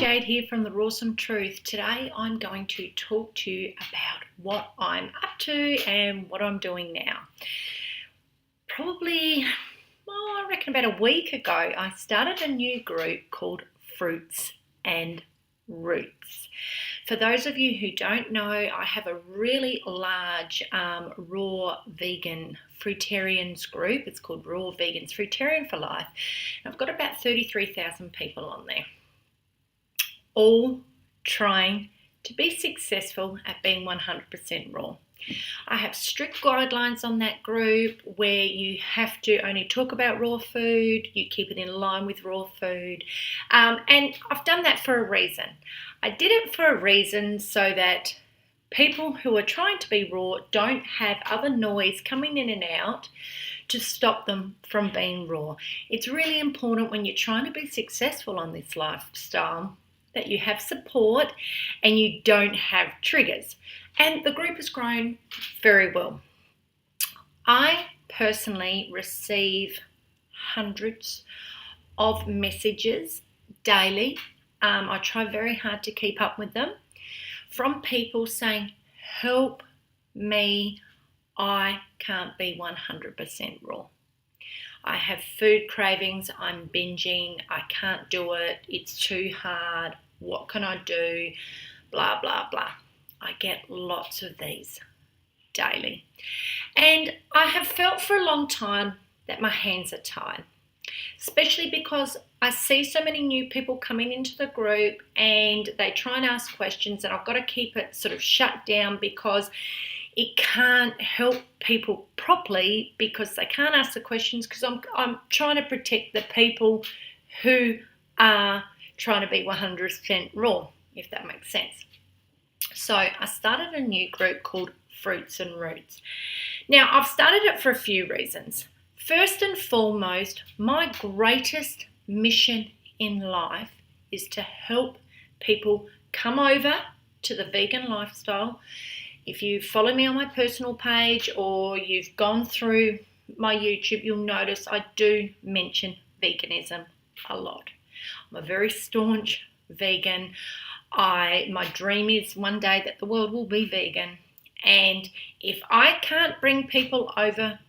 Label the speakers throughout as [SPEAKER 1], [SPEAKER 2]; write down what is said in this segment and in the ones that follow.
[SPEAKER 1] Jade here from the Rawsome Truth. Today I'm going to talk to you about what I'm up to and what I'm doing now. Probably, I reckon about a week ago, I started a new group called Fruits and Roots. For those of you who don't know, I have a really large raw vegan fruitarians group. It's called Raw Vegans Fruitarian for Life. And I've got about 33,000 people on there, all trying to be successful at being 100% raw. I have strict guidelines on that group where you have to only talk about raw food, you keep it in line with raw food, and I've done that for a reason. I did it for a reason so that people who are trying to be raw don't have other noise coming in and out to stop them from being raw. It's really important when you're trying to be successful on this lifestyle that you have support and you don't have triggers. And the group has grown very well. I personally receive hundreds of messages daily. I try very hard to keep up with them from people saying, help me, I can't be 100% raw. I have food cravings, I'm binging, I can't do it, it's too hard, what can I do, blah, blah, blah. I get lots of these daily. And I have felt for a long time that my hands are tied, especially because I see so many new people coming into the group and they try and ask questions, and I've got to keep it sort of shut down because it can't help people properly because they can't ask the questions because I'm trying to protect the people who are trying to be 100% raw, if that makes sense. So I started a new group called Fruits and Roots. Now, I've started it for a few reasons. First and foremost, my greatest mission in life is to help people come over to the vegan lifestyle. If you follow me on my personal page or you've gone through my YouTube, you'll notice I do mention veganism a lot. I'm a very staunch vegan. My dream is one day that the world will be vegan. And if I can't bring people over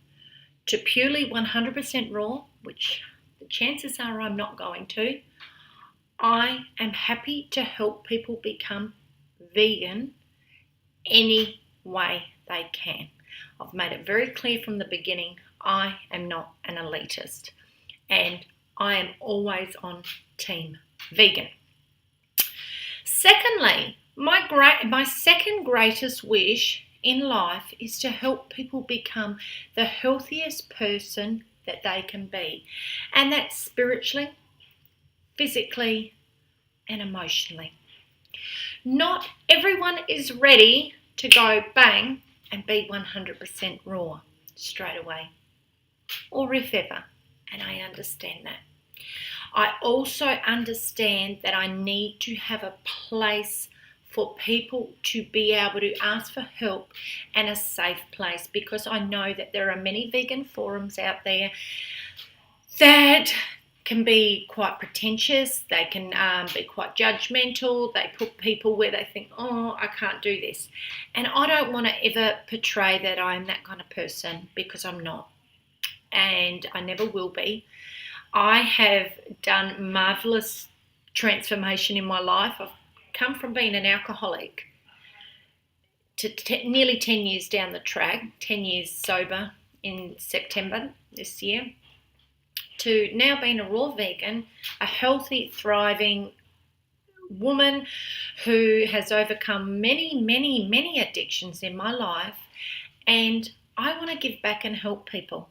[SPEAKER 1] to purely 100% raw, which the chances are I'm not going to, I am happy to help people become vegan any way they can. I've made it very clear from the beginning, I am not an elitist and I am always on team vegan. Secondly, my second greatest wish in life is to help people become the healthiest person that they can be, and that's spiritually, physically and emotionally. Not everyone is ready to go bang and be 100% raw straight away, or if ever, and I understand that. I also understand that I need to have a place for people to be able to ask for help and a safe place, because I know that there are many vegan forums out there that can be quite pretentious, they can be quite judgmental, they put people where they think, oh, I can't do this. And I don't want to ever portray that I'm that kind of person, because I'm not. And I never will be. I have done marvellous transformation in my life. I've come from being an alcoholic to nearly 10 years down the track, 10 years sober in September this year, to now being a raw vegan, a healthy, thriving woman who has overcome many, many, many addictions in my life, and I want to give back and help people.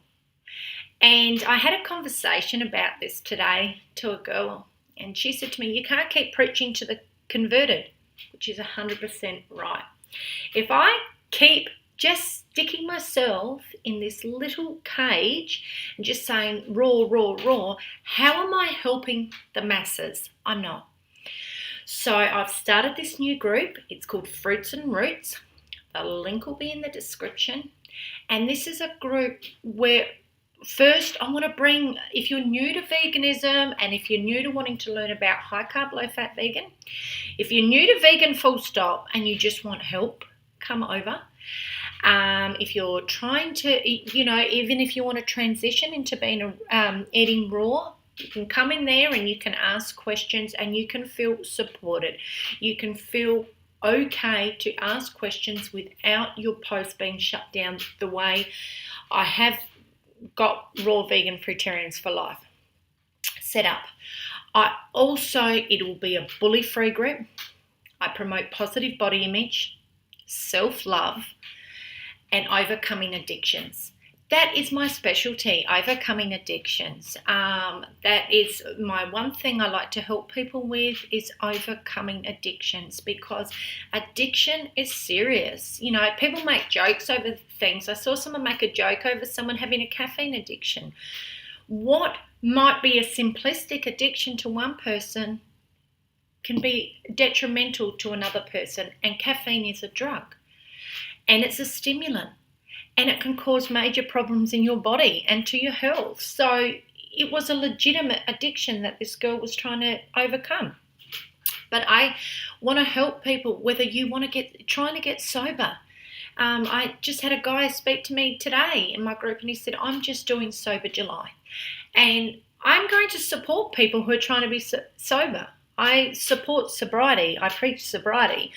[SPEAKER 1] And I had a conversation about this today to a girl, and she said to me, you can't keep preaching to the converted, which is 100% right. If I keep just sticking myself in this little cage and just saying raw, raw, raw, how am I helping the masses? I'm not. So I've started this new group. It's called Fruits and Roots. The link will be in the description. And this is a group where first, I want to bring, if you're new to veganism and if you're new to wanting to learn about high carb, low fat vegan, if you're new to vegan full stop and you just want help, come over. If you're trying to, even if you want to transition into being eating raw, you can come in there and you can ask questions and you can feel supported. You can feel okay to ask questions without your post being shut down the way I have got Raw Vegan Fruitarians for Life set up. It will be a bully-free group. I promote positive body image, self-love, and overcoming addictions. That is my specialty, overcoming addictions. That is my one thing I like to help people with, is overcoming addictions, because addiction is serious. People make jokes over things. I saw someone make a joke over someone having a caffeine addiction. What might be a simplistic addiction to one person can be detrimental to another person, and caffeine is a drug, and it's a stimulant. And it can cause major problems in your body and to your health. So it was a legitimate addiction that this girl was trying to overcome. But I want to help people, whether you want to trying to get sober. I just had a guy speak to me today in my group, and he said, I'm just doing Sober July. And I'm going to support people who are trying to be sober. I support sobriety. I preach sobriety.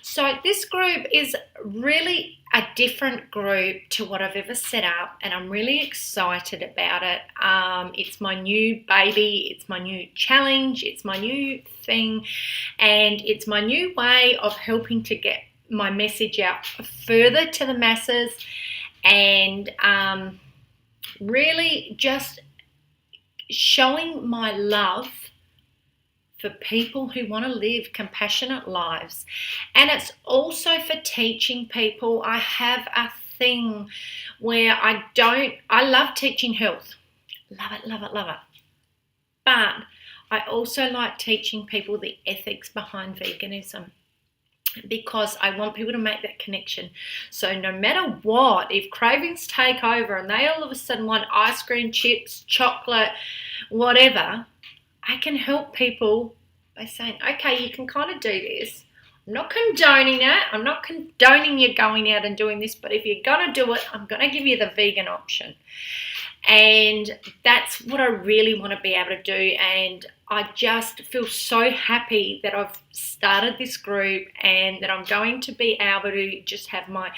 [SPEAKER 1] So this group is really a different group to what I've ever set up, and I'm really excited about it. It's my new baby. It's my new challenge. It's my new thing, and it's my new way of helping to get my message out further to the masses, and really just showing my love for people who want to live compassionate lives. And it's also for teaching people. I have a thing where I love teaching health. Love it, love it, love it. But I also like teaching people the ethics behind veganism, because I want people to make that connection. So no matter what, if cravings take over and they all of a sudden want ice cream, chips, chocolate, whatever, I can help people by saying, okay, you can kind of do this. I'm not condoning it. I'm not condoning you going out and doing this, but if you're going to do it, I'm going to give you the vegan option. And that's what I really want to be able to do. And I just feel so happy that I've started this group and that I'm going to be able to just have my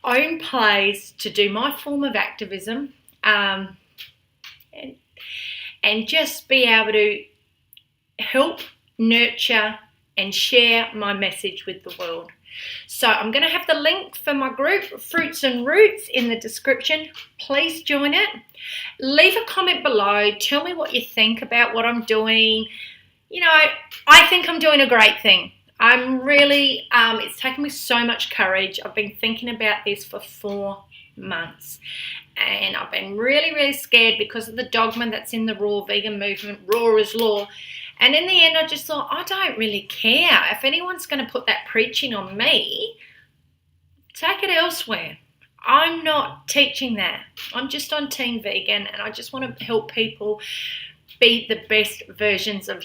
[SPEAKER 1] own place to do my form of activism, and just be able to help, nurture, and share my message with the world. So I'm going to have the link for my group, Fruits and Roots, in the description. Please join it. Leave a comment below. Tell me what you think about what I'm doing. I think I'm doing a great thing. I'm really, it's taken me so much courage. I've been thinking about this for 4 months. And I've been really, really scared because of the dogma that's in the raw vegan movement. Raw is law. And in the end, I just thought, I don't really care. If anyone's going to put that preaching on me, take it elsewhere. I'm not teaching that. I'm just on Team Vegan, and I just want to help people be the best versions of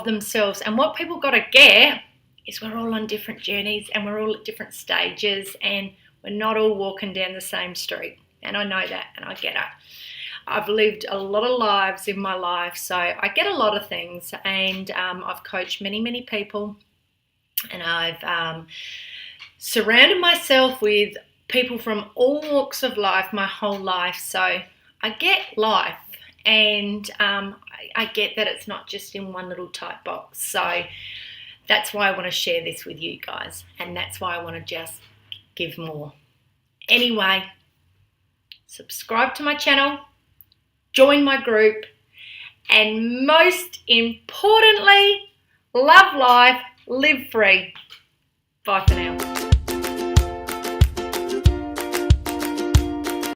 [SPEAKER 1] themselves. And what people got to get is we're all on different journeys, and we're all at different stages, and we're not all walking down the same street. And I know that, and I get it. I've lived a lot of lives in my life, so I get a lot of things, and I've coached many, many people, and I've surrounded myself with people from all walks of life my whole life, so I get life, and I get that it's not just in one little tight box. So that's why I want to share this with you guys, and that's why I want to just give more. Anyway, subscribe to my channel, join my group, and most importantly, love life, live free. Bye for now.